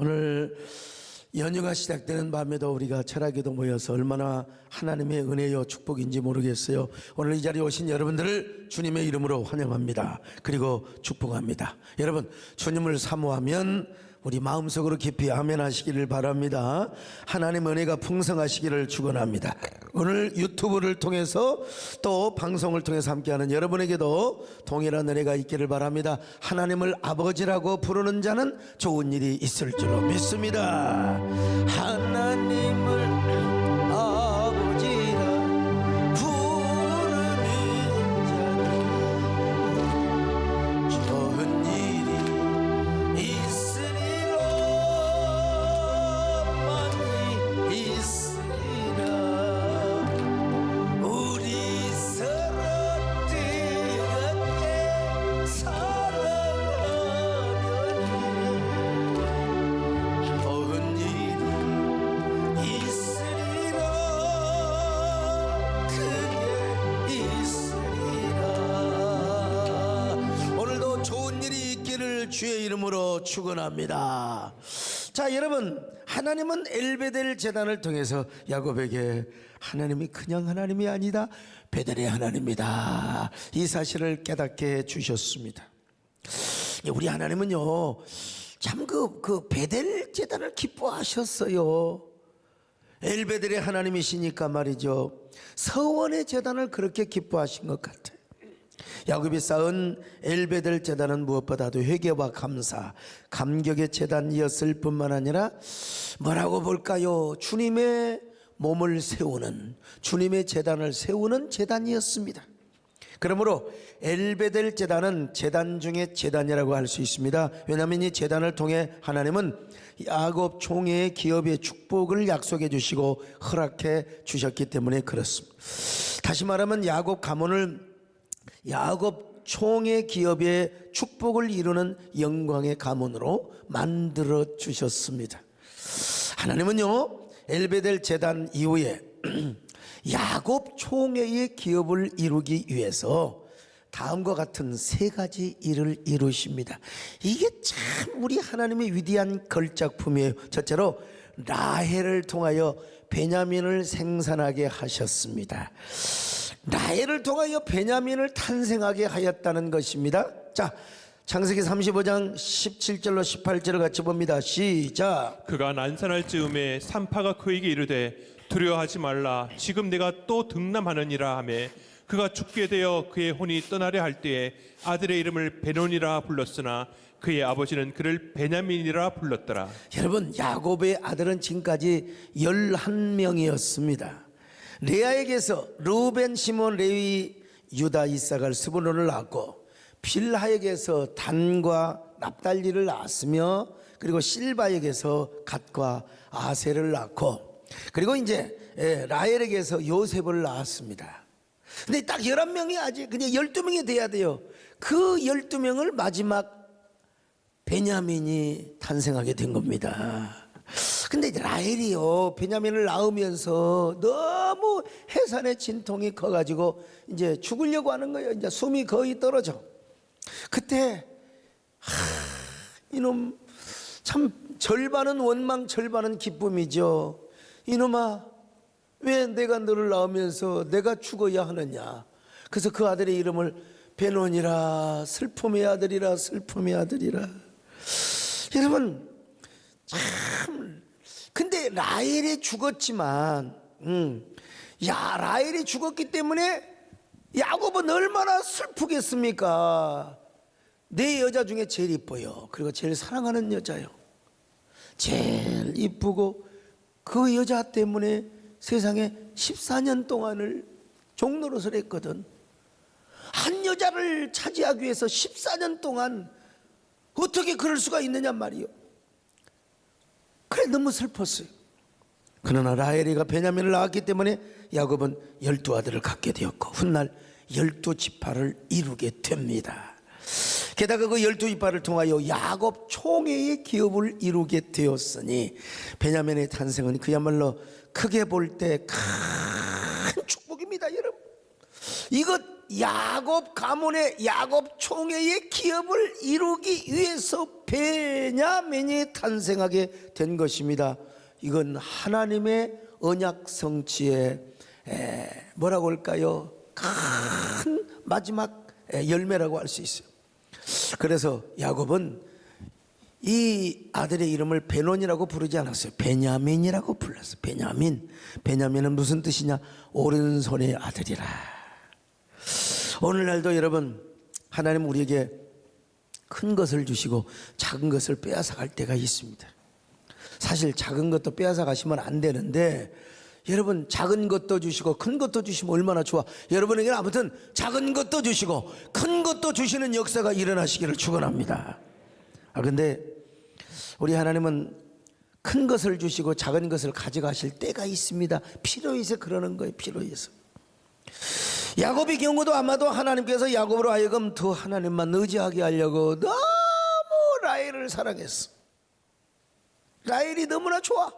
오늘 연휴가 시작되는 밤에도 우리가 철학에도 모여서 얼마나 하나님의 은혜요 축복인지 모르겠어요. 오늘 이 자리에 오신 여러분들을 주님의 이름으로 환영합니다. 그리고 축복합니다. 여러분, 주님을 사모하면 우리 마음속으로 깊이 아멘 하시기를 바랍니다. 하나님 은혜가 풍성하시기를 축원합니다. 오늘 유튜브를 통해서 또 방송을 통해서 함께하는 여러분에게도 동일한 은혜가 있기를 바랍니다. 하나님을 아버지라고 부르는 자는 좋은 일이 있을 줄로 믿습니다. 하나님을 아버지라 부르는 자는 좋은 일이 있으리라. 많이 있으리라. 우리 서로 뜨겁게 사랑하면 좋은 일이 있으리라. 크게 있으리라. 오늘도 좋은 일이 있기를 주의 이름으로 축원합니다. 자, 여러분, 하나님은 엘베델 제단을 통해서 야곱에게 하나님이 그냥 하나님이 아니다, 베델의 하나님이다, 이 사실을 깨닫게 해주셨습니다. 우리 하나님은요 참 그 베델 제단을 기뻐하셨어요. 엘베델의 하나님이시니까 말이죠, 서원의 제단을 그렇게 기뻐하신 것 같아요. 야곱이 쌓은 엘베델 제단은 무엇보다도 회개와 감사, 감격의 제단이었을 뿐만 아니라 뭐라고 볼까요? 주님의 몸을 세우는, 주님의 제단을 세우는 제단이었습니다. 그러므로 엘베델 제단은 제단 중에 제단이라고 할 수 있습니다. 왜냐하면 이 제단을 통해 하나님은 야곱 총회의 기업의 축복을 약속해 주시고 허락해 주셨기 때문에 그렇습니다. 다시 말하면 야곱 가문을 야곱 총의 기업의 축복을 이루는 영광의 가문으로 만들어 주셨습니다. 하나님은요 엘베델 제단 이후에 야곱 총회의 기업을 이루기 위해서 다음과 같은 세 가지 일을 이루십니다. 이게 참 우리 하나님의 위대한 걸작품이에요. 첫째로 라헬을 통하여 베냐민을 생산하게 하셨습니다. 라헬을 통하여 베냐민을 탄생하게 하였다는 것입니다. 자, 창세기 35장 17절로 18절을 같이 봅니다. 시작. 그가 난산할 즈음에 산파가 그에게 이르되 두려워하지 말라, 지금 내가 또 등남하느니라 하매 그가 죽게 되어 그의 혼이 떠나려 할 때에 아들의 이름을 베논이라 불렀으나 그의 아버지는 그를 베냐민이라 불렀더라. 여러분, 야곱의 아들은 지금까지 11명이었습니다. 레아에게서 루벤, 시몬, 레위, 유다, 이사갈, 스불론을 낳았고, 빌하에게서 단과 납달리를 낳았으며, 그리고 실바에게서 갓과 아셀을 낳고, 그리고 이제 라헬에게서 요셉을 낳았습니다. 근데 딱 11명이 아직 그냥 12명이 돼야 돼요. 그 12명을 마지막 베냐민이 탄생하게 된 겁니다. 근데 라헬이요 베냐민을 낳으면서 너무 해산의 진통이 커가지고 이제 죽으려고 하는 거예요. 이제 숨이 거의 떨어져. 그때 이놈 참 절반은 원망 절반은 기쁨이죠. 이놈아, 왜 내가 너를 낳으면서 내가 죽어야 하느냐. 그래서 그 아들의 이름을 베논이라, 슬픔의 아들이라, 슬픔의 아들이라. 여러분, 참, 근데 라헬이 죽었지만, 라헬이 죽었기 때문에 야곱은 얼마나 슬프겠습니까? 내 여자 중에 제일 이뻐요. 그리고 제일 사랑하는 여자요. 제일 이쁘고 그 여자 때문에 세상에 14년 동안을 종노릇을 했거든. 한 여자를 차지하기 위해서 14년 동안 어떻게 그럴 수가 있느냐 말이요. 그래, 너무 슬펐어요. 그러나 라헬이가 베냐민을 낳았기 때문에 야곱은 12아들을 갖게 되었고 훗날 12지파를 이루게 됩니다. 게다가 그 12지파를 통하여 야곱 총회의 기업을 이루게 되었으니 베냐민의 탄생은 그야말로 크게 볼 때 큰 축복입니다. 여러분, 이것 야곱 가문의 야곱 총회의 기업을 이루기 위해서 베냐민이 탄생하게 된 것입니다. 이건 하나님의 언약 성취의 뭐라고 할까요? 큰 마지막 열매라고 할 수 있어요. 그래서 야곱은 이 아들의 이름을 베논이라고 부르지 않았어요. 베냐민이라고 불렀어요. 베냐민은 무슨 뜻이냐? 오른손의 아들이라. 오늘날도 여러분, 하나님 우리에게 큰 것을 주시고 작은 것을 빼앗아 갈 때가 있습니다. 사실 작은 것도 빼앗아 가시면 안 되는데, 여러분 작은 것도 주시고 큰 것도 주시면 얼마나 좋아. 여러분에게는 아무튼 작은 것도 주시고 큰 것도 주시는 역사가 일어나시기를 축원합니다. 근데 우리 하나님은 큰 것을 주시고 작은 것을 가져가실 때가 있습니다. 필요해서 그러는 거예요. 필요해서. 야곱의 경우도 아마도 하나님께서 야곱으로 하여금 더 하나님만 의지하게 하려고 너무 라헬을 사랑했어. 라헬이 너무나 좋아.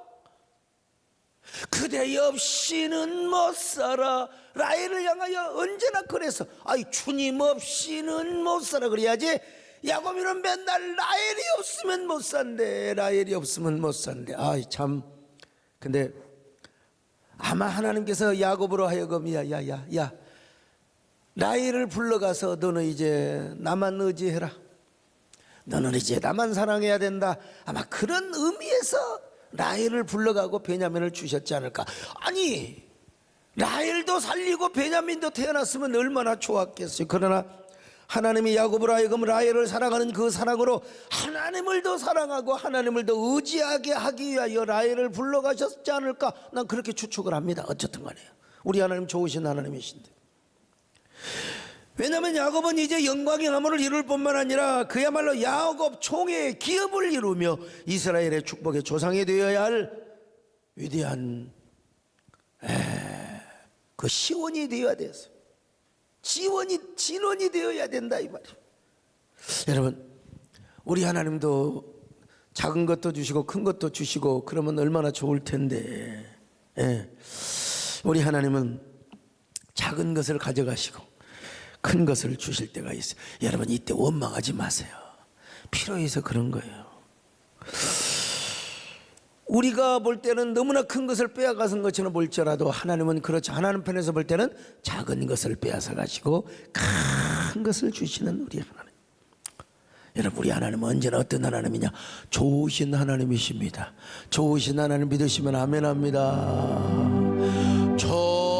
그대 없이는 못 살아. 라헬을 향하여 언제나 그래서 주님 없이는 못 살아. 그래야지. 야곱이는 맨날 라헬이 없으면 못 산대. 라헬이 없으면 못 산대. 참. 근데 아마 하나님께서 야곱으로 하여금 야 라헬을 불러가서 너는 이제 나만 의지해라. 너는 이제 나만 사랑해야 된다. 아마 그런 의미에서 라헬을 불러가고 베냐민을 주셨지 않을까. 아니 라헬도 살리고 베냐민도 태어났으면 얼마나 좋았겠어요. 그러나 하나님이 야곱으로 하여금 라헬을 사랑하는 그 사랑으로 하나님을 더 사랑하고 하나님을 더 의지하게 하기 위하여 라헬을 불러가셨지 않을까. 난 그렇게 추측을 합니다. 어쨌든 간에요. 우리 하나님 좋으신 하나님이신데. 왜냐하면 야곱은 이제 영광의 가문을 이룰 뿐만 아니라 그야말로 야곱 총회의 기업을 이루며 이스라엘의 축복의 조상이 되어야 할 위대한 그 시원이 되어야 돼서 진원이 되어야 된다 이 말이에요. 여러분 우리 하나님도 작은 것도 주시고 큰 것도 주시고 그러면 얼마나 좋을 텐데. 우리 하나님은 작은 것을 가져가시고 큰 것을 주실 때가 있어요. 여러분 이때 원망하지 마세요. 필요해서 그런 거예요. 우리가 볼 때는 너무나 큰 것을 빼앗아간 것처럼 볼지라도 하나님은 그렇죠. 하나님 편에서 볼 때는 작은 것을 빼앗아 가지고 큰 것을 주시는 우리 하나님. 여러분 우리 하나님은 언제나 어떤 하나님이냐? 좋으신 하나님이십니다. 좋으신 하나님 믿으시면 아멘 합니다. 좋으신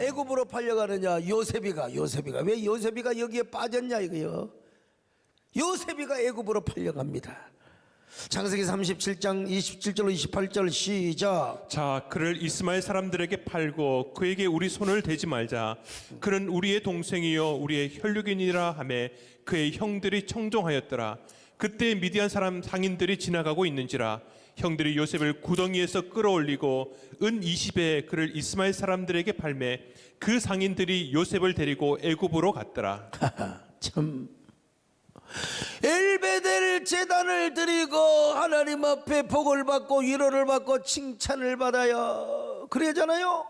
애굽으로 팔려가느냐? 요셉이가. 왜 요셉이가 여기에 빠졌냐 이거요. 요셉이가 애굽으로 팔려갑니다. 창세기 37장 27절 28절 시작. 자, 그를 이스마엘 사람들에게 팔고 그에게 우리 손을 대지 말자. 그는 우리의 동생이요 우리의 혈육이니라 하매 그의 형들이 청종하였더라. 그때 미디안 사람 상인들이 지나가고 있는지라 형들이 요셉을 구덩이에서 끌어올리고 은 20에 그를 이스마엘 사람들에게 팔매 그 상인들이 요셉을 데리고 애굽으로 갔더라. 참 엘베델 제단을 드리고 하나님 앞에 복을 받고 위로를 받고 칭찬을 받아야 그러잖아요.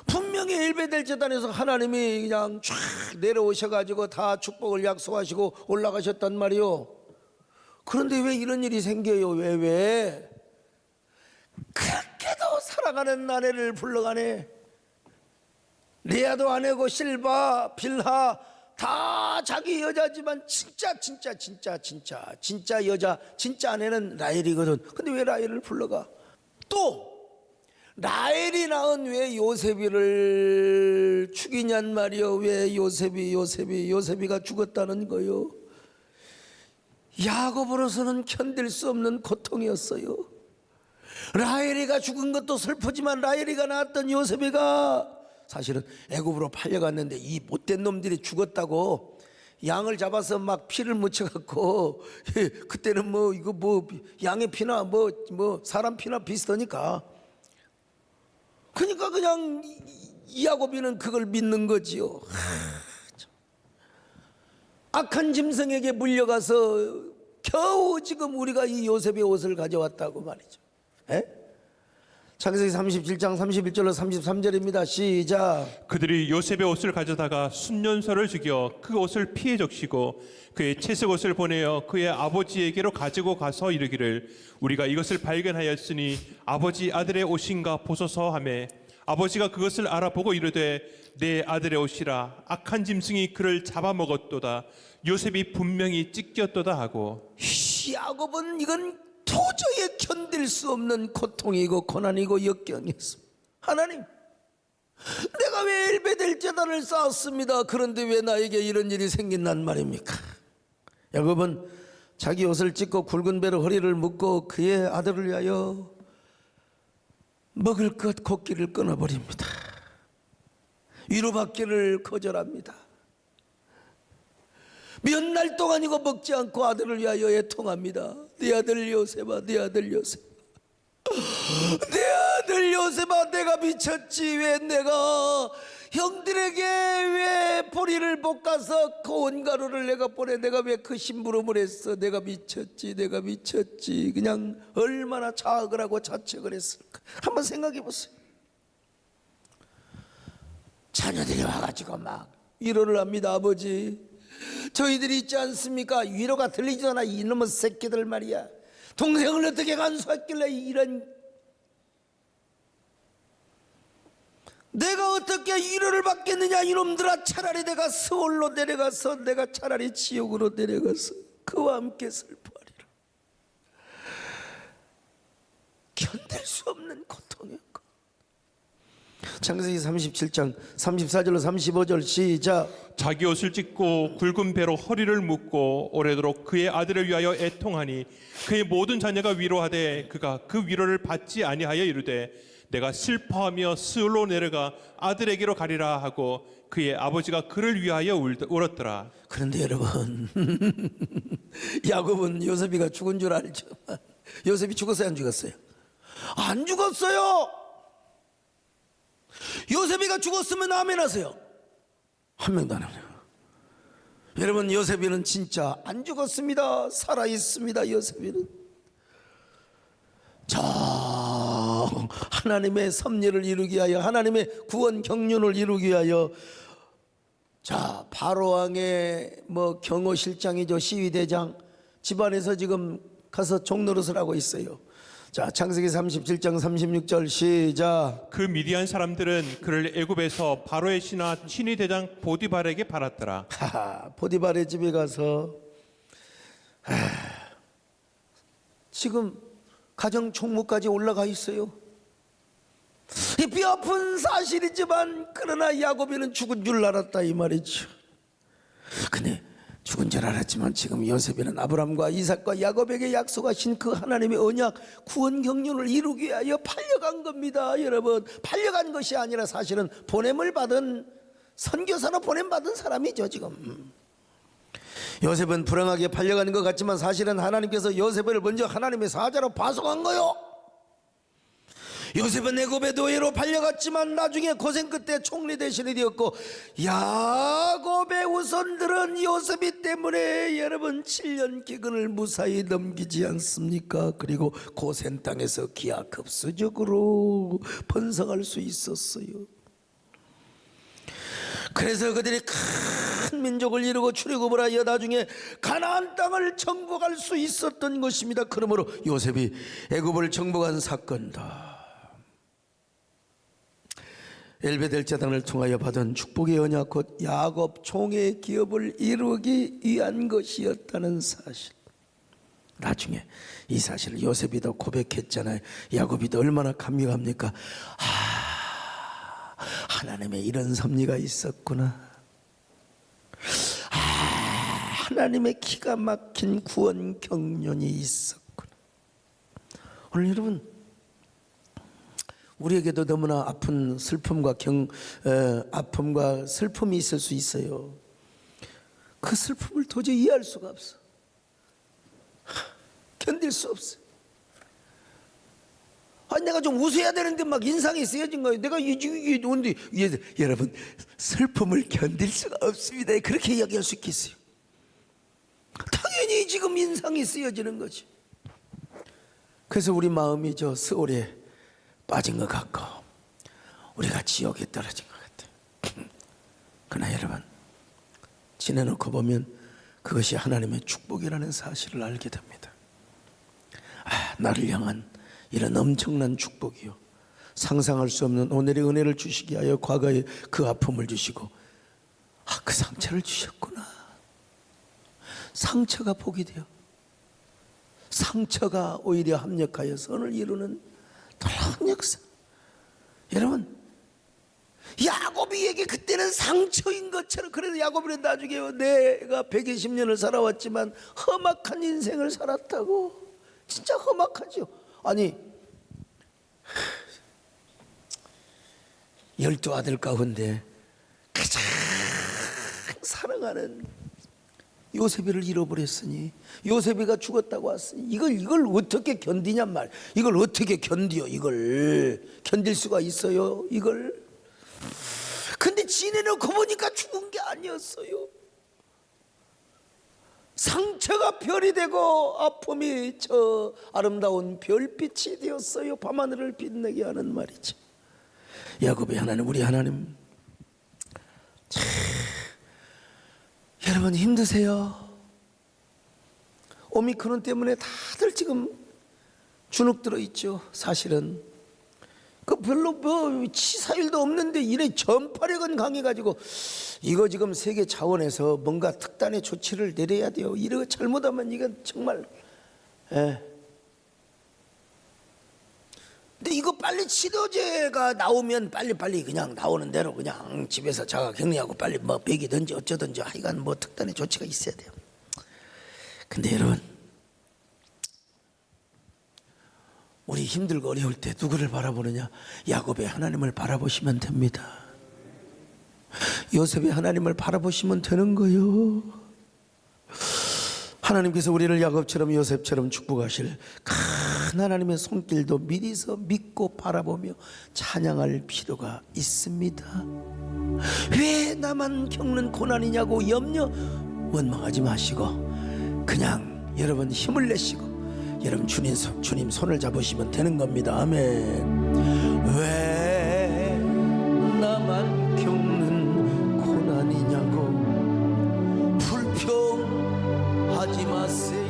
분명히 엘베델 제단에서 하나님이 그냥 쫙 내려오셔가지고 다 축복을 약속하시고 올라가셨단 말이요. 그런데 왜 이런 일이 생겨요? 왜? 그렇게도 사랑하는 아내를 불러가네. 레아도 아내고 실바, 빌하 다 자기 여자지만 진짜 여자, 진짜 아내는 라헬이거든. 근데 왜 라헬을 불러가? 또 라헬이 낳은 왜 요셉이를 죽이냔 말이요. 왜 요셉이가 죽었다는 거요. 야곱으로서는 견딜 수 없는 고통이었어요. 라헬이가 죽은 것도 슬프지만 라헬이가 낳았던 요셉이가 사실은 애굽으로 팔려갔는데 이 못된 놈들이 죽었다고 양을 잡아서 막 피를 묻혀갖고 그때는 뭐 이거 뭐 양의 피나 뭐 사람 피나 비슷하니까 그러니까 그냥 야곱이는 그걸 믿는 거지요. 악한 짐승에게 물려가서 겨우 지금 우리가 이 요셉의 옷을 가져왔다고 말이죠. 에? 창세기 37장 31절로 33절입니다. 시작. 그들이 요셉의 옷을 가져다가 순년소를 죽여 그 옷을 피에 적시고 그의 채색 옷을 보내어 그의 아버지에게로 가지고 가서 이르기를 우리가 이것을 발견하였으니 아버지 아들의 옷인가 보소서 하매 아버지가 그것을 알아보고 이르되 내 아들의 옷이라 악한 짐승이 그를 잡아먹었도다 요셉이 분명히 찢겼도다 하고. 야곱은 이건 도저히 견딜 수 없는 고통이고 고난이고 역경이었습니다. 하나님, 내가 왜 엘베델 제단을 쌓았습니다. 그런데 왜 나에게 이런 일이 생긴단 말입니까? 야곱은 자기 옷을 찢고 굵은 배로 허리를 묶고 그의 아들을 위하여 먹을 것 곡기를 끊어버립니다. 위로받기를 거절합니다. 몇 날 동안 이거 먹지 않고 아들을 위하여 애통합니다. 내 아들 요셉아, 내 아들 요셉, 내 아들 요셉아, 내가 미쳤지. 왜 내가 형들에게 왜 보리를 볶아서 고운 가루를 내가 보내. 내가 왜 그 심부름을 했어. 내가 미쳤지, 내가 미쳤지. 그냥 얼마나 자학을 하고 자책을 했을까. 한번 생각해 보세요. 자녀들이 와가지고 막 위로를 합니다. 아버지, 저희들이 있지 않습니까? 위로가 들리지도 않아. 이놈의 새끼들 말이야. 동생을 어떻게 간수했길래 이런. 내가 어떻게 위로를 받겠느냐 이놈들아. 차라리 내가 서울로 내려가서 내가 차라리 지옥으로 내려가서 그와 함께 슬퍼하리라. 견딜 수 없는 고통이었고. 창세기 37장 34절로 35절 시작. 자기 옷을 찢고 굵은 배로 허리를 묶고 오래도록 그의 아들을 위하여 애통하니 그의 모든 자녀가 위로하되 그가 그 위로를 받지 아니하여 이르되 내가 슬퍼하며 스올로 내려가 아들에게로 가리라 하고 그의 아버지가 그를 위하여 울었더라. 그런데 여러분, 야곱은 요셉이가 죽은 줄 알죠. 요셉이 죽었어요, 안 죽었어요? 안 죽었어요. 요셉이가 죽었으면 아멘 하세요. 한 명도 안 하네요. 여러분, 요셉이는 진짜 안 죽었습니다. 살아 있습니다. 요셉이는 저 하나님의 섭리를 이루기 위하여, 하나님의 구원 경륜을 이루기 위하여, 자 바로 왕의 뭐 경호실장이죠. 시위대장 집안에서 지금 가서 종노릇을 하고 있어요. 자, 창세기 37장 36절 시작. 그 미디안 사람들은 그를 애굽에서 바로의 신하 친위 대장 보디발에게 팔았더라. 보디발의 집에 가서 지금 가정 총무까지 올라가 있어요. 이 뼈아픈 사실이지만 그러나 야곱이는 죽은 줄 알았다 이 말이죠. 근데 죽은 줄 알았지만 지금 요셉이는 아브람과 이삭과 야곱에게 약속하신 그 하나님의 언약 구원 경륜을 이루기 위하여 팔려간 겁니다. 여러분, 팔려간 것이 아니라 사실은 보냄을 받은 선교사로 보냄받은 사람이죠. 지금 요셉은 불행하게 팔려가는 것 같지만 사실은 하나님께서 요셉을 먼저 하나님의 사자로 파송한 거요. 요셉은 애굽의 노예로 팔려갔지만 나중에 고생 끝에 총리 대신이 되었고, 야곱의 후손들은 요셉이 때문에 여러분 7년 기근을 무사히 넘기지 않습니까? 그리고 고센 땅에서 기하급수적으로 번성할 수 있었어요. 그래서 그들이 큰 민족을 이루고 출애굽을 하여 나중에 가나안 땅을 정복할 수 있었던 것입니다. 그러므로 요셉이 애굽을 정복한 사건다. 엘베델 제단을 통하여 받은 축복의 언약 곧 야곱 총의 기업을 이루기 위한 것이었다는 사실. 나중에 이 사실을 요셉이 더 고백했잖아요. 야곱이 더 얼마나 감격합니까? 하나님의 이런 섭리가 있었구나. 하나님의 기가 막힌 구원 경륜이 있었구나. 오늘 여러분, 우리에게도 너무나 슬픔과 슬픔이 있을 수 있어요. 그 슬픔을 도저히 이해할 수가 없어. 견딜 수 없어. 내가 좀 웃어야 되는데 막 인상이 쓰여진 거예요. 내가 이게 뭔데? 여러분, 슬픔을 견딜 수가 없습니다. 그렇게 이야기할 수 있겠어요? 당연히 지금 인상이 쓰여지는 거지. 그래서 우리 마음이 저 스올에 빠진 것 같고 우리가 지옥에 떨어진 것 같아요. 그러나 여러분, 지내놓고 보면 그것이 하나님의 축복이라는 사실을 알게 됩니다. 나를 향한 이런 엄청난 축복이요, 상상할 수 없는 오늘의 은혜를 주시기 하여 과거의 그 아픔을 주시고 그 상처를 주셨구나. 상처가 복이 되어 상처가 오히려 합력하여 선을 이루는 놀라운 역사. 여러분, 야곱이에게 그때는 상처인 것처럼, 그래도 야곱은 나중에 내가 120년을 살아왔지만 험악한 인생을 살았다고. 진짜 험악하죠. 아니, 12아들 가운데 가장 사랑하는 요셉이를 잃어버렸으니, 요셉이가 죽었다고 왔으니 이걸 어떻게 견디냔 말. 이걸 어떻게 견디요? 이걸 견딜 수가 있어요? 이걸. 근데 지내놓고 보니까 죽은 게 아니었어요. 상처가 별이 되고 아픔이 저 아름다운 별빛이 되었어요. 밤하늘을 빛내게 하는 말이죠. 야곱의 하나님, 우리 하나님, 여러분 힘드세요? 오미크론 때문에 다들 지금 주눅 들어 있죠. 사실은 그 별로 치사율도 없는데 이래 전파력은 강해가지고 이거 지금 세계 차원에서 뭔가 특단의 조치를 내려야 돼요. 이거 잘못하면 이건 정말. 근데 이거 빨리 치료제가 나오면 빨리 그냥 나오는 대로 그냥 집에서 자가 격리하고 빨리 뭐 베기든지 어쩌든지 하여간 뭐 특단의 조치가 있어야 돼요. 근데 여러분, 우리 힘들고 어려울 때 누구를 바라보느냐? 야곱의 하나님을 바라보시면 됩니다. 요셉의 하나님을 바라보시면 되는 거요. 하나님께서 우리를 야곱처럼 요셉처럼 축복하실 큰 하나님의 손길도 미리서 믿고 바라보며 찬양할 필요가 있습니다. 왜 나만 겪는 고난이냐고 원망하지 마시고 그냥 여러분 힘을 내시고 여러분 주님 손을 잡으시면 되는 겁니다. 아멘. 왜 나만 겪는 고난이냐고 불평하지 마세요.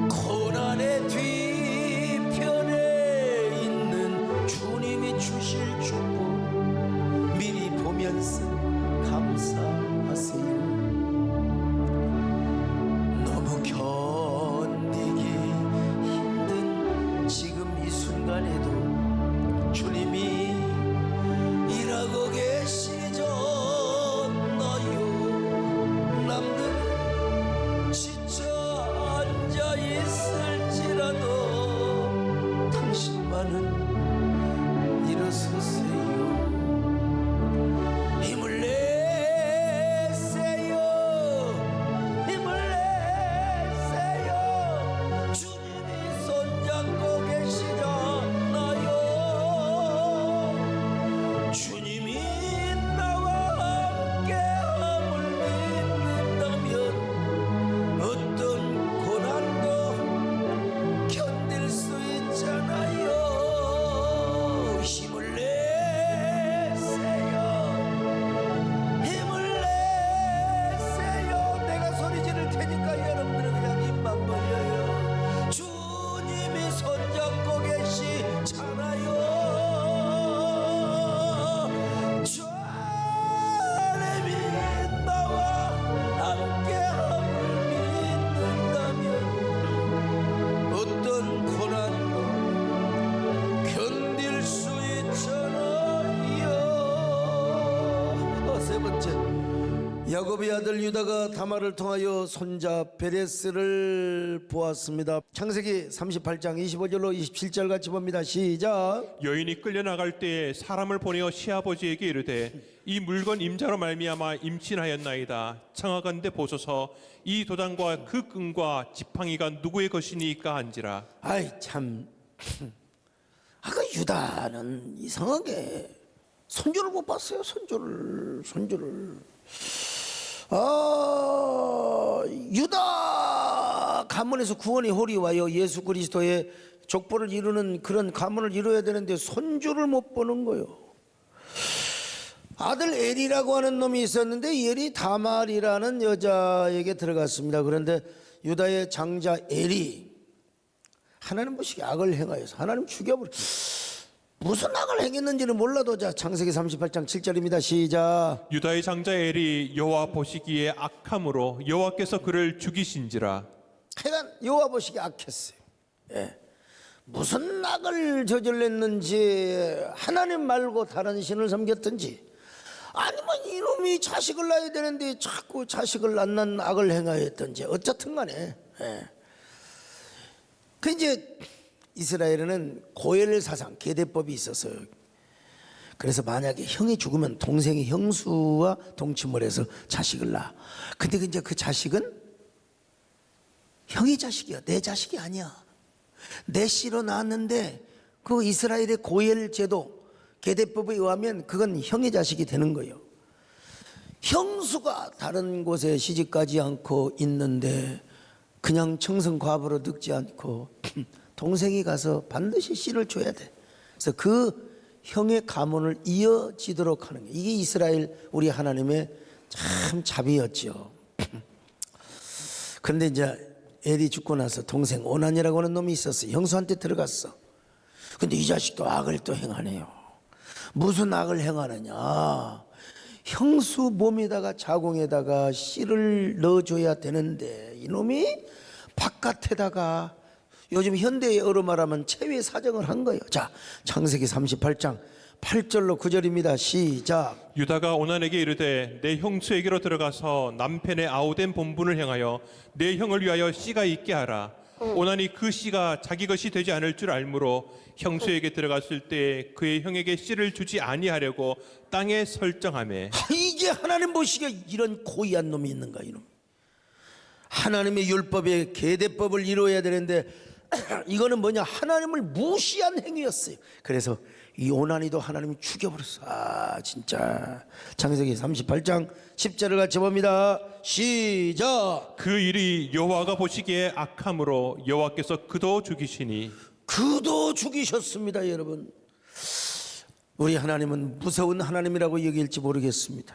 고난의 뒤편에 있는 주님이 주실 축복 미리 보면서 감사하세요. 너무 견디기 힘든 지금 이 순간에도 야곱의 아들 유다가 다말을 통하여 손자 베레스를 보았습니다. 창세기 38장 25절로 27절 같이 봅니다. 시작. 여인이 끌려나갈 때에 사람을 보내어 시아버지에게 이르되 이 물건 임자로 말미암아 임신하였나이다. 청하건대 보소서 이 도단과 그 끈과 지팡이가 누구의 것이니까 한지라. 아이 참, 아까 유다는 이상하게 손주를 못 봤어요. 손주를. 유다 가문에서 구원의 홀이 와요. 예수 그리스도의 족보를 이루는 그런 가문을 이루어야 되는데 손주를 못 보는 거요. 아들 엘이라고 하는 놈이 있었는데 엘이 다말이라는 여자에게 들어갔습니다. 그런데 유다의 장자 엘이 하나님 보시기에 악을 행하여서 하나님 죽여버려. 무슨 악을 행했는지는 몰라도 자 창세기 38장 7절입니다. 시작. 유다의 장자 엘이 여호와 보시기에 악함으로 여호와께서 그를 죽이신지라. 하여간 여호와 보시기에 악했어요. 예. 무슨 악을 저질렀는지 하나님 말고 다른 신을 섬겼든지 아니면 이놈이 자식을 낳아야 되는데 자꾸 자식을 안 낳는 악을 행하였든지 어쨌든 간에 그 이제 이스라엘에는 고엘 사상 계대법이 있었어요. 그래서 만약에 형이 죽으면 동생이 형수와 동침을 해서 자식을 낳아. 근데 이제 그 자식은 형의 자식이야. 내 자식이 아니야. 내 씨로 낳았는데 그 이스라엘의 고엘 제도 계대법에 의하면 그건 형의 자식이 되는 거예요. 형수가 다른 곳에 시집가지 않고 있는데 그냥 청승과부로 늙지 않고 동생이 가서 반드시 씨를 줘야 돼. 그래서 그 형의 가문을 이어지도록 하는 게 이게 이스라엘 우리 하나님의 참 자비였죠. 그런데 이제 엘이 죽고 나서 동생 오난이라고 하는 놈이 있었어요. 형수한테 들어갔어. 근데 이 자식도 악을 또 행하네요. 무슨 악을 행하느냐? 형수 몸에다가 자궁에다가 씨를 넣어줘야 되는데 이놈이 바깥에다가 요즘 현대의 어로 말하면 체외 사정을 한 거예요. 자, 창세기 38장 8절로 9절입니다. 시작. 유다가 오난에게 이르되 내 형수에게로 들어가서 남편의 아우된 본분을 행하여 내 형을 위하여 씨가 있게 하라. 오난이 그 씨가 자기 것이 되지 않을 줄 알므로 형수에게 들어갔을 때 그의 형에게 씨를 주지 아니하려고 땅에 설정하매. 이게 하나님 보시기에 이런 고의한 놈이 있는가 이놈. 하나님의 율법의 계대법을 이루어야 되는데 이거는 뭐냐? 하나님을 무시한 행위였어요. 그래서 이 오난이도 하나님이 죽여버렸어. 아 진짜. 창세기 38장 10절을 같이 봅니다. 시작. 그 일이 여호와가 보시기에 악함으로 여호와께서 그도 죽이시니. 그도 죽이셨습니다. 여러분, 우리 하나님은 무서운 하나님이라고 여길지 모르겠습니다.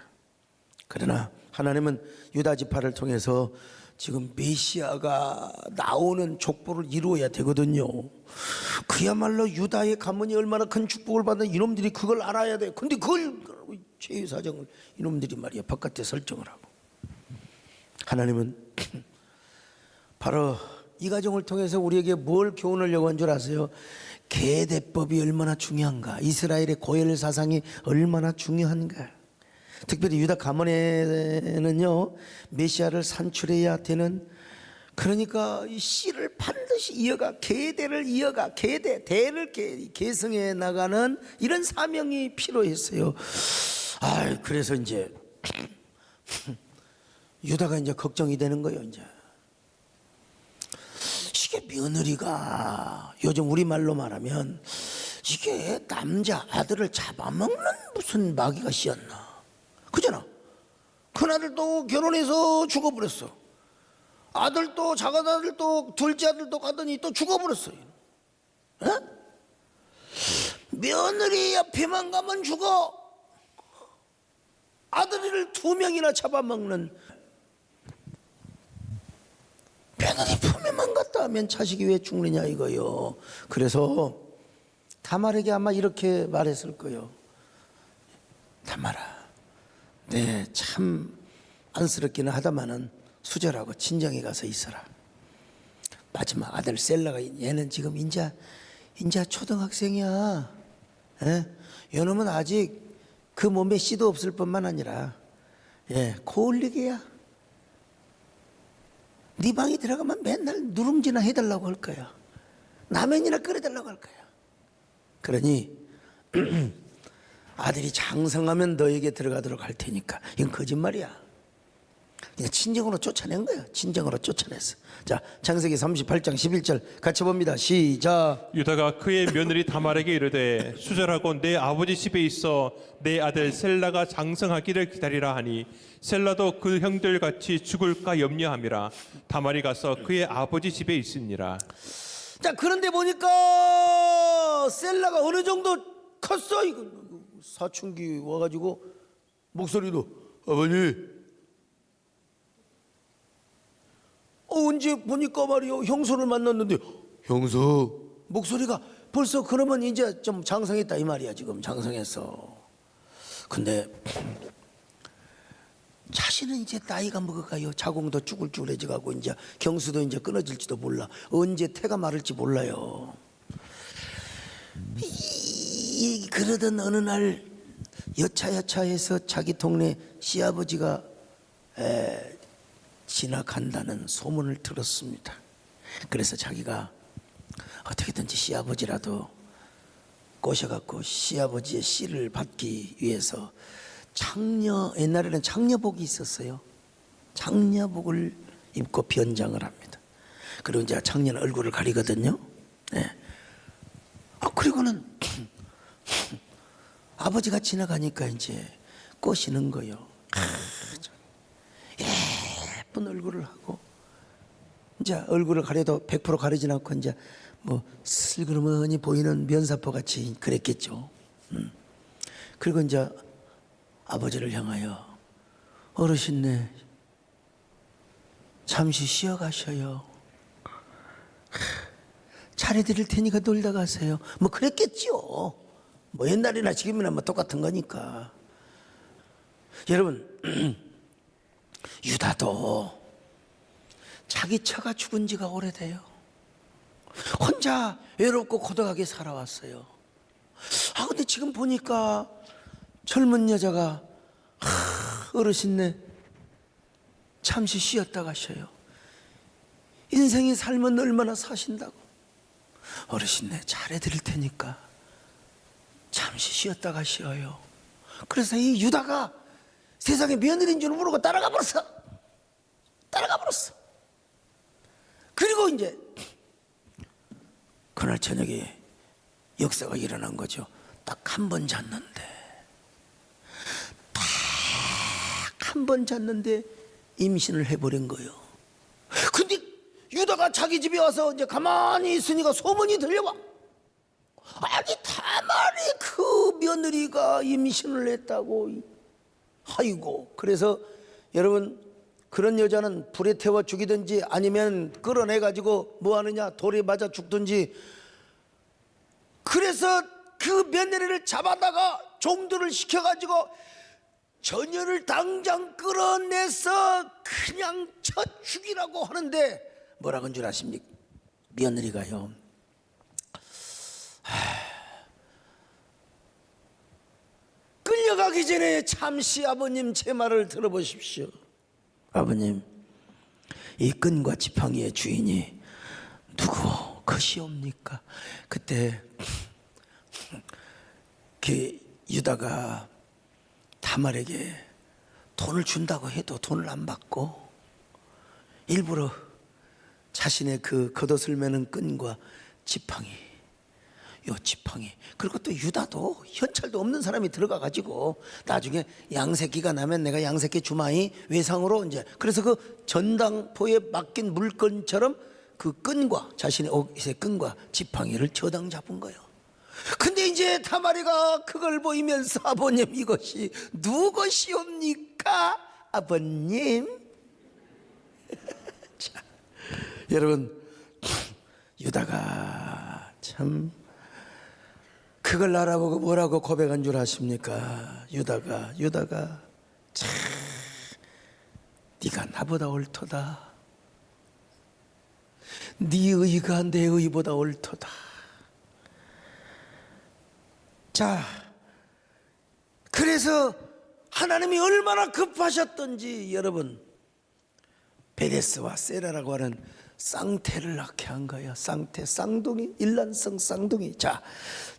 그러나 하나님은 유다 지파를 통해서 지금 메시아가 나오는 족보를 이루어야 되거든요. 그야말로 유다의 가문이 얼마나 큰 축복을 받는 이놈들이 그걸 알아야 돼. 근데 그걸 죄의 사정을 이놈들이 말이야 바깥에 설정을 하고. 하나님은 바로 이 가정을 통해서 우리에게 뭘 교훈하려고 한 줄 아세요? 계대법이 얼마나 중요한가, 이스라엘의 고엘 사상이 얼마나 중요한가. 특별히 유다 가문에는요 메시아를 산출해야 되는, 그러니까 이 씨를 반드시 이어가, 계대를 이어가, 대를 계승해 나가는 이런 사명이 필요했어요. 그래서 이제 유다가 이제 걱정이 되는 거예요. 이제 이게 며느리가 요즘 우리말로 말하면 이게 남자 아들을 잡아먹는 무슨 마귀가 씌었나, 그잖아. 큰아들도 결혼해서 죽어버렸어. 아들도 작은 아들도 둘째 아들도 가더니 또 죽어버렸어요. 에? 며느리 옆에만 가면 죽어. 아들을 2명이나 잡아먹는, 며느리 품에만 갔다 하면 자식이 왜 죽느냐 이거요. 그래서 다말에게 아마 이렇게 말했을 거예요. 다말아, 네, 참 안쓰럽기는 하다마는 수절하고 친정에 가서 있어라. 마지막 아들 셀라가, 얘는 지금 인자 초등학생이야. 에? 요놈은 아직 그 몸에 씨도 없을 뿐만 아니라 예, 고올리기야. 네 방에 들어가면 맨날 누룽지나 해달라고 할 거야. 라면이나 끓여달라고 할 거야. 그러니 아들이 장성하면 너에게 들어가도록 할 테니까. 이건 거짓말이야. 그냥 친정으로 쫓아낸 거야. 친정으로 쫓아냈어. 자, 창세기 38장 11절 같이 봅니다. 시작. 유다가 그의 며느리 다말에게 이르되 수절하고 내 아버지 집에 있어 내 아들 셀라가 장성하기를 기다리라 하니 셀라도 그 형들 같이 죽을까 염려함이라. 다말이 가서 그의 아버지 집에 있으니라. 자, 그런데 보니까 셀라가 어느 정도 컸어. 이거 사춘기 와가지고 목소리도 아버님. 언제 보니까 말이요, 형수를 만났는데 형수 목소리가 벌써 그러면 이제 좀 장성했다 이 말이야. 지금 장성했어. 근데 자신은 이제 나이가 먹어가요. 자궁도 쭈글쭈글해져가고 이제 경수도 이제 끊어질지도 몰라. 언제 태가 마를지 몰라요. 그러던 어느 날 여차여차해서 자기 동네 시아버지가 지나간다는 소문을 들었습니다. 그래서 자기가 어떻게든지 시아버지라도 꼬셔갖고 시아버지의 씨를 받기 위해서 옛날에는 장려복이 있었어요. 장려복을 입고 변장을 합니다. 그리고 이제 장녀는 얼굴을 가리거든요. 네. 그리고는 아버지가 지나가니까 이제 꼬시는 거요. 예쁜 얼굴을 하고 이제 얼굴을 가려도 100% 가리진 않고 이제 뭐 슬그머니 보이는 면사포 같이 그랬겠죠. 그리고 이제 아버지를 향하여 어르신네 잠시 쉬어 가셔요. 차려드릴 테니까 놀다 가세요. 뭐 그랬겠죠. 뭐 옛날이나 지금이나 뭐 똑같은 거니까. 여러분 유다도 자기 처가 죽은 지가 오래돼요. 혼자 외롭고 고독하게 살아왔어요. 근데 지금 보니까 젊은 여자가 어르신네 잠시 쉬었다 가셔요. 인생의 삶은 얼마나 사신다고. 어르신네 잘해드릴 테니까 잠시 쉬었다 가시어요. 그래서 이 유다가 세상에 며느리인 줄 모르고 따라가 버렸어. 그리고 이제 그날 저녁에 역사가 일어난 거죠. 딱 한 번 잤는데 임신을 해버린 거예요. 근데 유다가 자기 집에 와서 이제 가만히 있으니까 소문이 들려와. 아니 다말이 그 며느리가 임신을 했다고. 아이고. 그래서 여러분 그런 여자는 불에 태워 죽이든지 아니면 끌어내가지고 뭐 하느냐 돌에 맞아 죽든지. 그래서 그 며느리를 잡아다가 종들을 시켜가지고 처녀를 당장 끌어내서 그냥 쳐 죽이라고 하는데 뭐라고 한 줄 아십니까? 며느리가요, 끌려가기 전에 잠시 아버님 제 말을 들어보십시오. 아버님, 이 끈과 지팡이의 주인이 누구 것이옵니까? 그때 그 유다가 다말에게 돈을 준다고 해도 돈을 안 받고 일부러 자신의 그 겉옷을 매는 끈과 지팡이, 요 지팡이, 그리고 또 유다도 현찰도 없는 사람이 들어가 가지고 나중에 양새끼가 나면 내가 양새끼 주마이 외상으로 이제, 그래서 그 전당포에 맡긴 물건처럼 그 끈과 자신의 옷의 끈과 지팡이를 저당 잡은 거예요. 근데 이제 다말이가 그걸 보이면서 아버님 이것이 누구시옵니까? 아버님. 자, 여러분 유다가 참 그걸 알아보고 뭐라고 고백한 줄 아십니까? 유다가 참 네가 나보다 옳도다. 네 의가 내 의보다 옳도다. 자, 그래서 하나님이 얼마나 급하셨던지 여러분, 베레스와 세라라고 하는 쌍태를 낳게 한 거야. 쌍태, 쌍둥이, 일란성 쌍둥이. 자,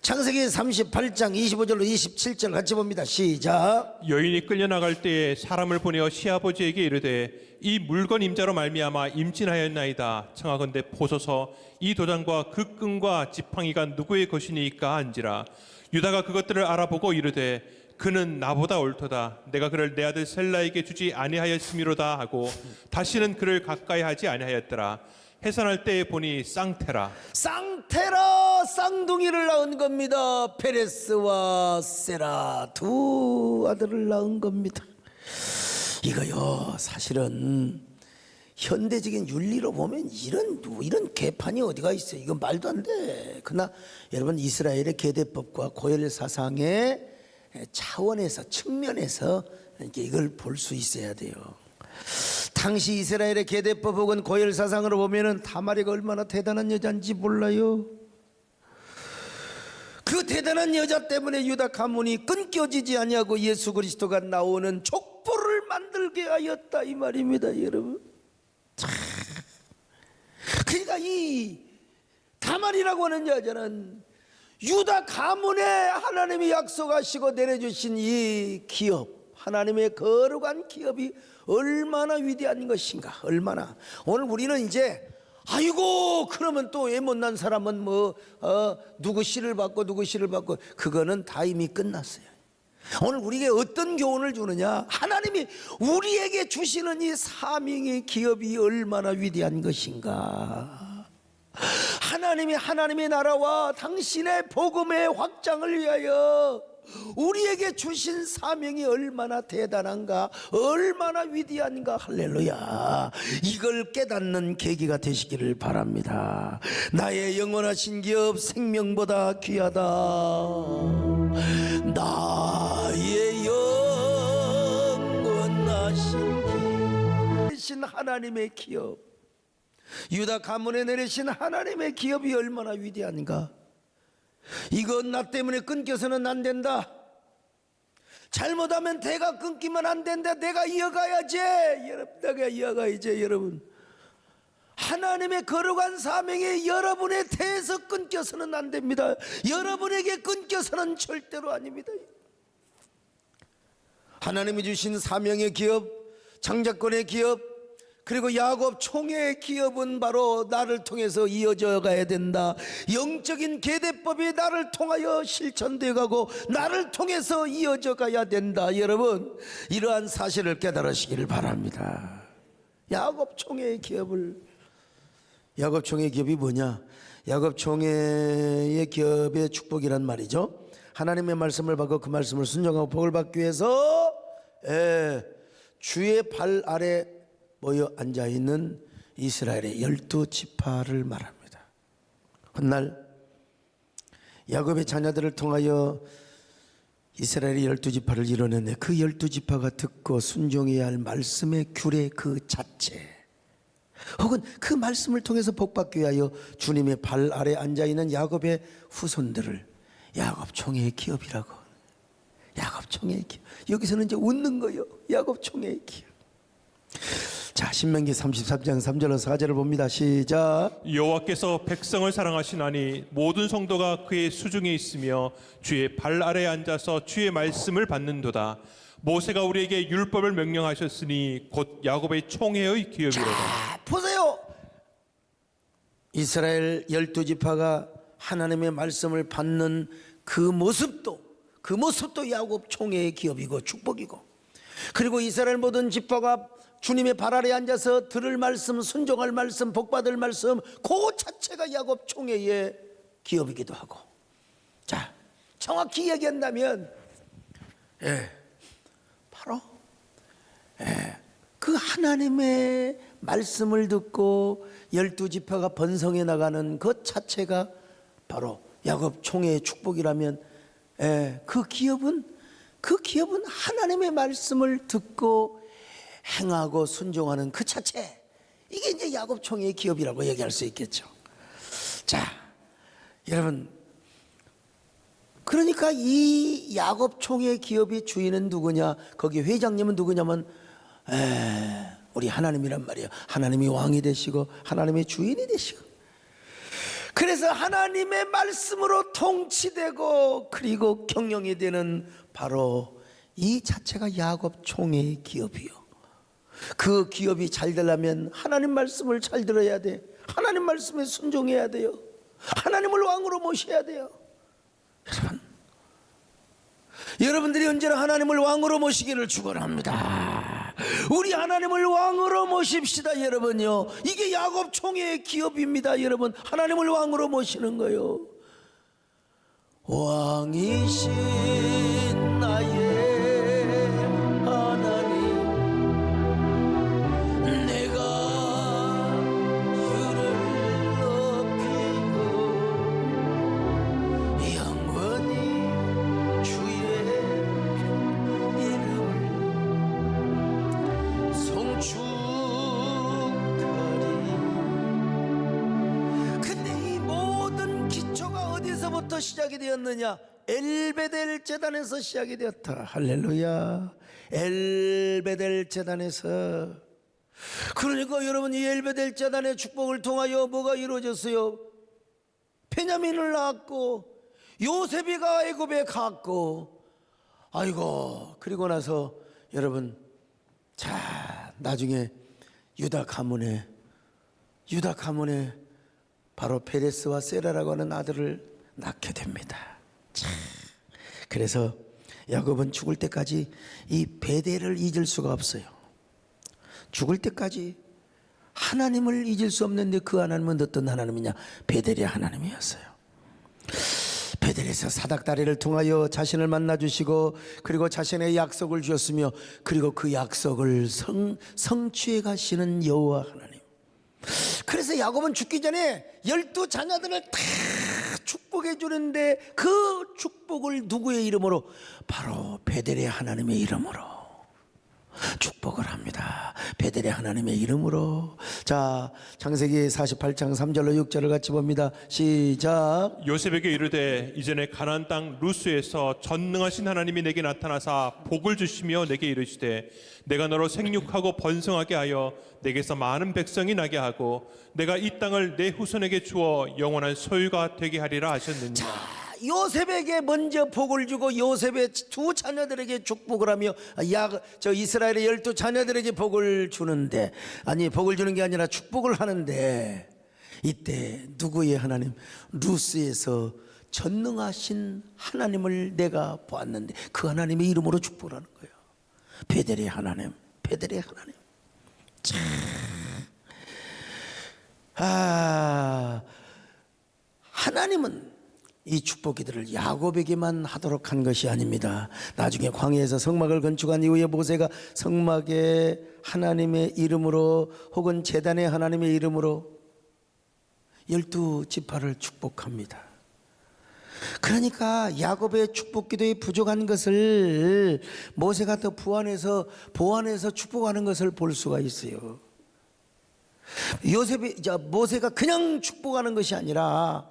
창세기 38장 25절로 27절 같이 봅니다. 시작. 여인이 끌려나갈 때에 사람을 보내어 시아버지에게 이르되 이 물건 임자로 말미암아 임진하였나이다. 청하건대 보소서 이 도장과 그 끈과 지팡이가 누구의 것이니까 한지라. 유다가 그것들을 알아보고 이르되 그는 나보다 옳도다. 내가 그를 내 아들 셀라에게 주지 아니하였음이로다 하고 다시는 그를 가까이 하지 아니하였더라. 해산할 때에 보니 쌍테라. 쌍테라 쌍둥이를 낳은 겁니다. 페레스와 세라 두 아들을 낳은 겁니다. 이거요, 사실은 현대적인 윤리로 보면 이런 개판이 어디가 있어요. 이건 말도 안 돼. 그러나 여러분, 이스라엘의 계대법과 고열 사상의 차원에서, 측면에서 이걸 볼 수 있어야 돼요. 당시 이스라엘의 계대법 혹은 고열 사상으로 보면은 다말이가 얼마나 대단한 여자인지 몰라요. 그 대단한 여자 때문에 유다 가문이 끊겨지지 아니하고 예수 그리스도가 나오는 족보를 만들게 하였다 이 말입니다, 여러분. 그러니까 이 다말이라고 하는 여자는 유다 가문에 하나님이 약속하시고 내려주신 이 기업, 하나님의 거룩한 기업이 얼마나 위대한 것인가. 얼마나. 오늘 우리는 이제 아이고 그러면 또 애 못난 사람은 누구 씨를 받고 누구 씨를 받고, 그거는 다 이미 끝났어요. 오늘 우리에게 어떤 교훈을 주느냐, 하나님이 우리에게 주시는 이 사명의 기업이 얼마나 위대한 것인가. 하나님의 나라와 당신의 복음의 확장을 위하여 우리에게 주신 사명이 얼마나 대단한가, 얼마나 위대한가. 할렐루야. 이걸 깨닫는 계기가 되시기를 바랍니다. 나의 영원하신 기업 생명보다 귀하다. 나의 영원하신 기업, 하나님의 기업, 유다 가문에 내리신 하나님의 기업이 얼마나 위대한가. 이건 나 때문에 끊겨서는 안 된다. 잘못하면 내가 끊기면 안 된다. 내가 이어가야지. 내가 이어가야지. 여러분, 하나님의 거룩한 사명에 여러분에 대해서 끊겨서는 안 됩니다. 여러분에게 끊겨서는 절대로 아닙니다. 하나님이 주신 사명의 기업, 장자권의 기업, 그리고 야곱 총회의 기업은 바로 나를 통해서 이어져 가야 된다. 영적인 계대법이 나를 통하여 실천되어 가고 나를 통해서 이어져 가야 된다. 여러분, 이러한 사실을 깨달으시기를 바랍니다. 야곱 총회의 기업이 뭐냐? 야곱 총회의 기업의 축복이란 말이죠. 하나님의 말씀을 받고 그 말씀을 순종하고 복을 받기 위해서 주의 발 아래 모여 앉아있는 이스라엘의 12지파를 말합니다. 훗날 야곱의 자녀들을 통하여 이스라엘의 12지파를 이뤄냈는데 그 12지파가 듣고 순종해야 할 말씀의 규례 그 자체, 혹은 그 말씀을 통해서 복받기 위하여 주님의 발 아래 앉아있는 야곱의 후손들을 야곱 총회의 기업이라고. 야곱 총회의 기업. 여기서는 이제 웃는 거예요. 야곱 총회의 기업. 자, 신명기 33장 3절로 4절을 봅니다. 시작. 여호와께서 백성을 사랑하시나니 모든 성도가 그의 수중에 있으며 주의 발 아래에 앉아서 주의 말씀을 받는도다. 모세가 우리에게 율법을 명령하셨으니 곧 야곱의 총회의 기업이로다. 자, 보세요. 이스라엘 12지파가 하나님의 말씀을 받는 그 모습도 야곱 총회의 기업이고 축복이고, 그리고 이스라엘 모든 지파가 주님의 발 아래 앉아서 들을 말씀, 순종할 말씀, 복받을 말씀, 그 자체가 야곱 총회의 기업이기도 하고. 자, 정확히 얘기한다면 바로 그 하나님의 말씀을 듣고 12지파가 번성해 나가는 그 자체가 바로 야곱 총회의 축복이라면, 그 기업은 하나님의 말씀을 듣고 행하고 순종하는 그 자체, 이게 이제 야곱 총회의 기업이라고 얘기할 수 있겠죠. 자, 여러분, 그러니까 이 야곱 총의 기업의 주인은 누구냐? 거기 회장님은 누구냐면 우리 하나님이란 말이에요. 하나님이 왕이 되시고 하나님의 주인이 되시고, 그래서 하나님의 말씀으로 통치되고 그리고 경영이 되는 바로 이 자체가 야곱 총의 기업이요. 그 기업이 잘 되려면 하나님 말씀을 잘 들어야 돼. 하나님 말씀에 순종해야 돼요. 하나님을 왕으로 모셔야 돼요. 여러분들이 언제나 하나님을 왕으로 모시기를 축원합니다. 우리 하나님을 왕으로 모십시다, 여러분요. 이게 야곱 총회의 기업입니다, 여러분. 하나님을 왕으로 모시는 거요. 왕이신 나의 하나님, 내가 주를 높이고 영원히 주의 이름을 송축하리. 근데 이 모든 기초가 어디서부터 시작이 되었느냐? 엘베델 제단에서 시작이 되었다. 할렐루야. 엘베델 제단에서. 그러니까 여러분, 이 엘베델 제단의 축복을 통하여 뭐가 이루어졌어요? 베냐민을 낳았고 요셉이가 애굽에 갔고, 아이고, 그리고 나서 여러분, 자, 나중에 유다 가문에 바로 페레스와 세라라고 하는 아들을 낳게 됩니다. 자, 그래서 야곱은 죽을 때까지 이 베델을 잊을 수가 없어요. 죽을 때까지 하나님을 잊을 수 없는데, 그 하나님은 어떤 하나님이냐? 베델의 하나님이었어요. 베델에서 사닥다리를 통하여 자신을 만나주시고, 그리고 자신의 약속을 주셨으며, 그리고 그 약속을 성취해 가시는 여호와 하나님. 그래서 야곱은 죽기 전에 12 자녀들을 다 축복해 주는데, 그 축복을 누구의 이름으로? 바로 베델의 하나님의 이름으로 축복을 합니다. 베델의 하나님의 이름으로. 자, 창세기 48장 3절로 6절을 같이 봅니다. 시작. 요셉에게 이르되 이전에 가나안 땅 루스에서 전능하신 하나님이 내게 나타나사 복을 주시며 내게 이르시되 내가 너로 생육하고 번성하게 하여 내게서 많은 백성이 나게 하고 내가 이 땅을 내 후손에게 주어 영원한 소유가 되게 하리라 하셨느니라. 자, 요셉에게 먼저 복을 주고 요셉의 2 자녀들에게 축복을 하며 이스라엘의 12 자녀들에게 복을 주는데, 아니, 복을 주는 게 아니라 축복을 하는데, 이때 누구의 하나님? 루스에서 전능하신 하나님을 내가 보았는데 그 하나님의 이름으로 축복을 하는 거예요. 베델의 하나님, 베델의 하나님. 참. 하나님은 이 축복기들을 야곱에게만 하도록 한 것이 아닙니다. 나중에 광야에서 성막을 건축한 이후에 모세가 성막에 하나님의 이름으로 혹은 제단의 하나님의 이름으로 12 지파를 축복합니다. 그러니까 야곱의 축복기도에 부족한 것을 모세가 더 보완해서 축복하는 것을 볼 수가 있어요. 모세가 그냥 축복하는 것이 아니라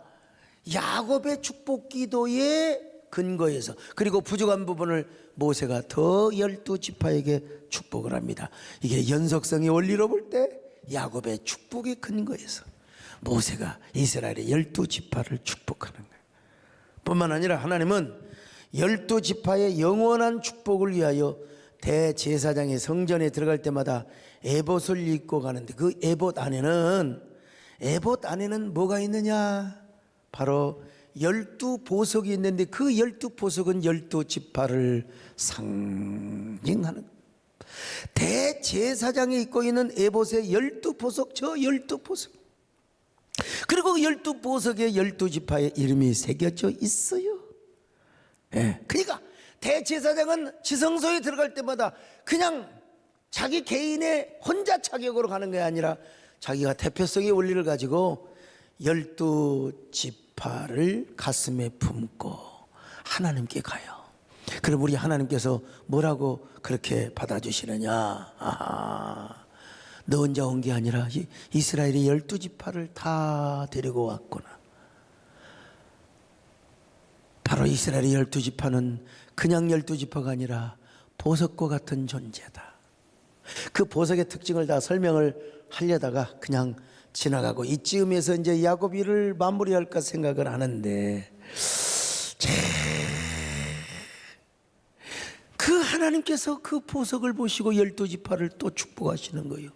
야곱의 축복기도의 근거에서, 그리고 부족한 부분을 모세가 더 12 지파에게 축복을 합니다. 이게 연속성의 원리로 볼 때 야곱의 축복의 근거에서 모세가 이스라엘의 12 지파를 축복하는 거예요. 뿐만 아니라 하나님은 12 지파의 영원한 축복을 위하여 대제사장의 성전에 들어갈 때마다 에봇을 입고 가는데, 그 에봇 안에는 뭐가 있느냐? 바로 12 보석이 있는데, 그 12 보석은 12 지파를 상징하는, 대제사장이 입고 있는 에봇의 12 보석, 저 12 보석, 그리고 그 12 보석에 12 지파의 이름이 새겨져 있어요. 그러니까 대제사장은 지성소에 들어갈 때마다 그냥 자기 개인의 혼자 자격으로 가는 게 아니라 자기가 대표성의 원리를 가지고 12 지파를 가슴에 품고 하나님께 가요. 그럼 우리 하나님께서 뭐라고 그렇게 받아주시느냐? 너 혼자 온 게 아니라 이스라엘의 12 지파를 다 데리고 왔구나. 바로 바로 이스라엘의 12지파는 그냥 12지파가 아니라 보석과 같은 존재다. 그 보석의 특징을 다 설명을 하려다가 그냥 지나가고 이쯤에서 이제 야곱이를 마무리할까 생각을 하는데, 그 하나님께서 그 보석을 보시고 12지파를 또 축복하시는 거예요.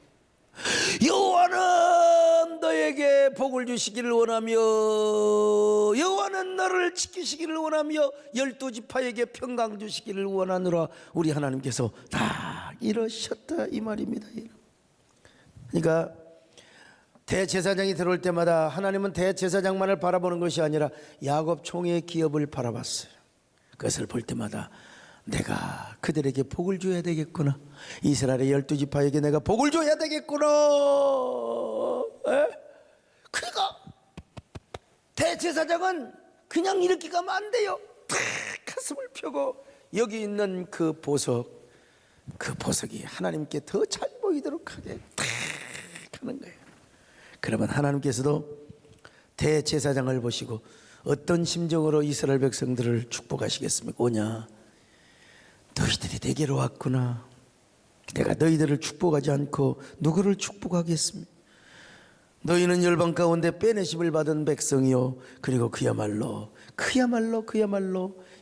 여호와는 너에게 복을 주시기를 원하며 여호와는 너를 지키시기를 원하며 12지파에게 평강 주시기를 원하노라. 우리 하나님께서 다 이러셨다 이 말입니다. 그러니까 대제사장이 들어올 때마다 하나님은 대제사장만을 바라보는 것이 아니라 야곱 총회의 기업을 바라봤어요. 그것을 볼 때마다 내가 그들에게 복을 줘야 되겠구나, 이스라엘의 12지파에게 내가 복을 줘야 되겠구나. 그러니까 대제사장은 그냥 이렇게 가면 안 돼요. 탁 가슴을 펴고 여기 있는 그 보석이 하나님께 더 잘 보이도록 하게 탁 하는 거예요. 그러면 하나님께서도 대제사장을 보시고 어떤 심정으로 이스라엘 백성들을 축복하시겠습니까? 오냐, 너희들이 내게로 왔구나. 내가 너희들을 축복하지 않고 누구를 축복하겠습니까? 너희는 열방 가운데 빼내심을 받은 백성이요, 그리고 그야말로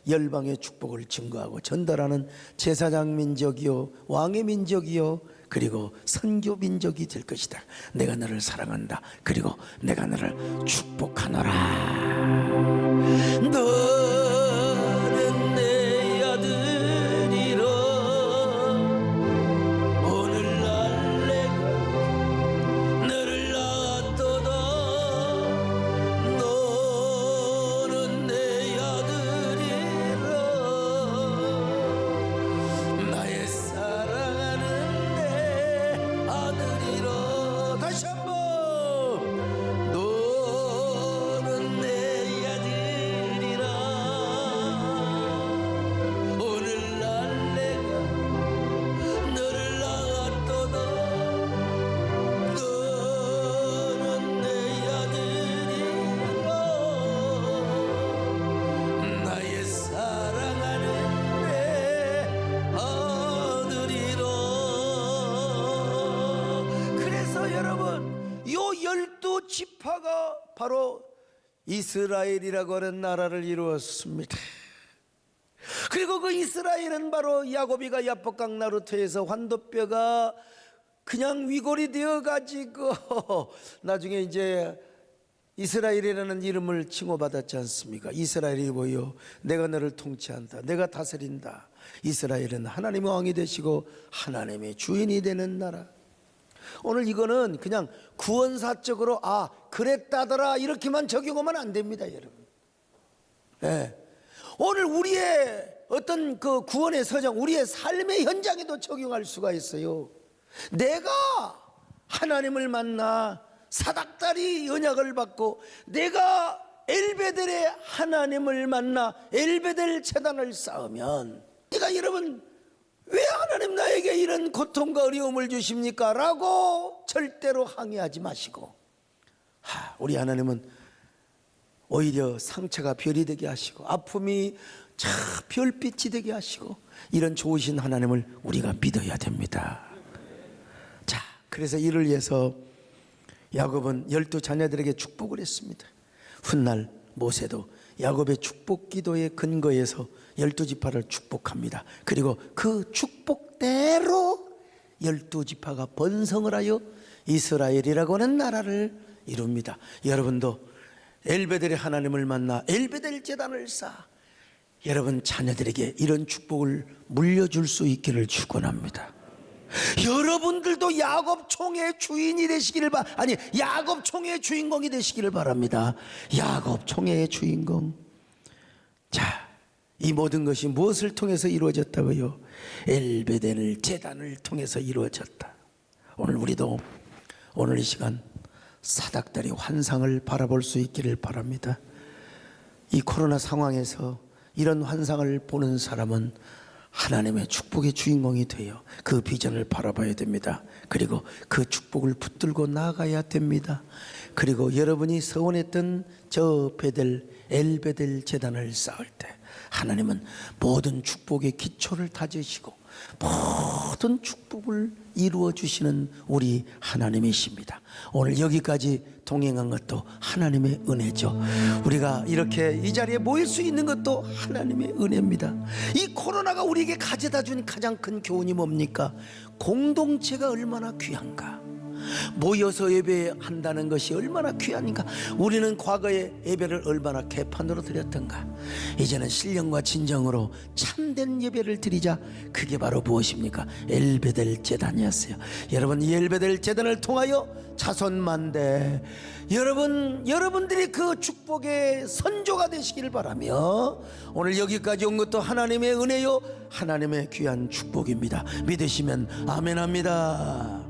열방의 축복을 증거하고 전달하는 제사장 민족이요, 왕의 민족이요, 그리고 선교 민족이 될 것이다. 내가 너를 사랑한다. 그리고 내가 너를 축복하노라. 너는 내 아들이라. 오늘날 내가 너를 낳았도다. 너는 내 아들이라. 나의 사랑하는 아들이라. 다시 한번. 너는 내 아들이라. 오늘날 내가 너를 낳았도다. 너는 내 아들이라. 나의 사랑하는 내 아들이라. 그래서 여러분, 요 12지파가 바로 이스라엘이라고 하는 나라를 이루었습니다. 그리고 그 이스라엘은 바로 야곱이가 야복강 나루터에서 환도뼈가 그냥 위골이 되어 가지고 나중에 이제 이스라엘이라는 이름을 칭호받았지 않습니까? 이스라엘이 뭐요? 내가 너를 통치한다, 내가 다스린다. 이스라엘은 하나님의 왕이 되시고 하나님의 주인이 되는 나라. 오늘 이거는 그냥 구원사적으로 그랬다더라 이렇게만 적용하면 안 됩니다, 여러분. 오늘 우리의 어떤 그 구원의 서정, 우리의 삶의 현장에도 적용할 수가 있어요. 내가 하나님을 만나 사닥다리 언약을 받고, 내가 엘베델의 하나님을 만나 엘베델 제단을 쌓으면, 내가 여러분 왜 하나님 나에게 이런 고통과 어려움을 주십니까? 라고 절대로 항의하지 마시고, 우리 하나님은 오히려 상처가 별이 되게 하시고 아픔이 별빛이 되게 하시고, 이런 좋으신 하나님을 우리가 믿어야 됩니다. 자, 그래서 이를 위해서 야곱은 12자녀들에게 축복을 했습니다. 훗날 모세도 야곱의 축복 기도의 근거에서 12지파를 축복합니다. 그리고 그 축복대로 12지파가 번성을 하여 이스라엘이라고 하는 나라를 이룹니다. 여러분도 엘베델의 하나님을 만나 엘베델 제단을 쌓아 여러분 자녀들에게 이런 축복을 물려줄 수 있기를 축원합니다. 여러분들도 야곱 총의 주인이 되시기를 야곱 총의 주인공이 되시기를 바랍니다. 야곱 총의 주인공. 자, 이 모든 것이 무엇을 통해서 이루어졌다고요? 엘베델 제단을 통해서 이루어졌다. 오늘 우리도 오늘 이 시간 사닥다리 환상을 바라볼 수 있기를 바랍니다. 이 코로나 상황에서 이런 환상을 보는 사람은 하나님의 축복의 주인공이 되어 그 비전을 바라봐야 됩니다. 그리고 그 축복을 붙들고 나아가야 됩니다. 그리고 여러분이 서원했던 저 베델 엘베델 제단을 쌓을 때 하나님은 모든 축복의 기초를 다지시고 모든 축복을 이루어 주시는 우리 하나님이십니다. 오늘 여기까지 동행한 것도 하나님의 은혜죠. 우리가 이렇게 이 자리에 모일 수 있는 것도 하나님의 은혜입니다. 이 코로나가 우리에게 가져다 준 가장 큰 교훈이 뭡니까? 공동체가 얼마나 귀한가, 모여서 예배한다는 것이 얼마나 귀한가. 우리는 과거에 예배를 얼마나 개판으로 드렸던가. 이제는 신령과 진정으로 참된 예배를 드리자. 그게 바로 무엇입니까? 엘베델 제단이었어요. 여러분, 이 엘베델 제단을 통하여 자손만대 여러분들이 그 축복의 선조가 되시기를 바라며, 오늘 여기까지 온 것도 하나님의 은혜요 하나님의 귀한 축복입니다. 믿으시면 아멘합니다.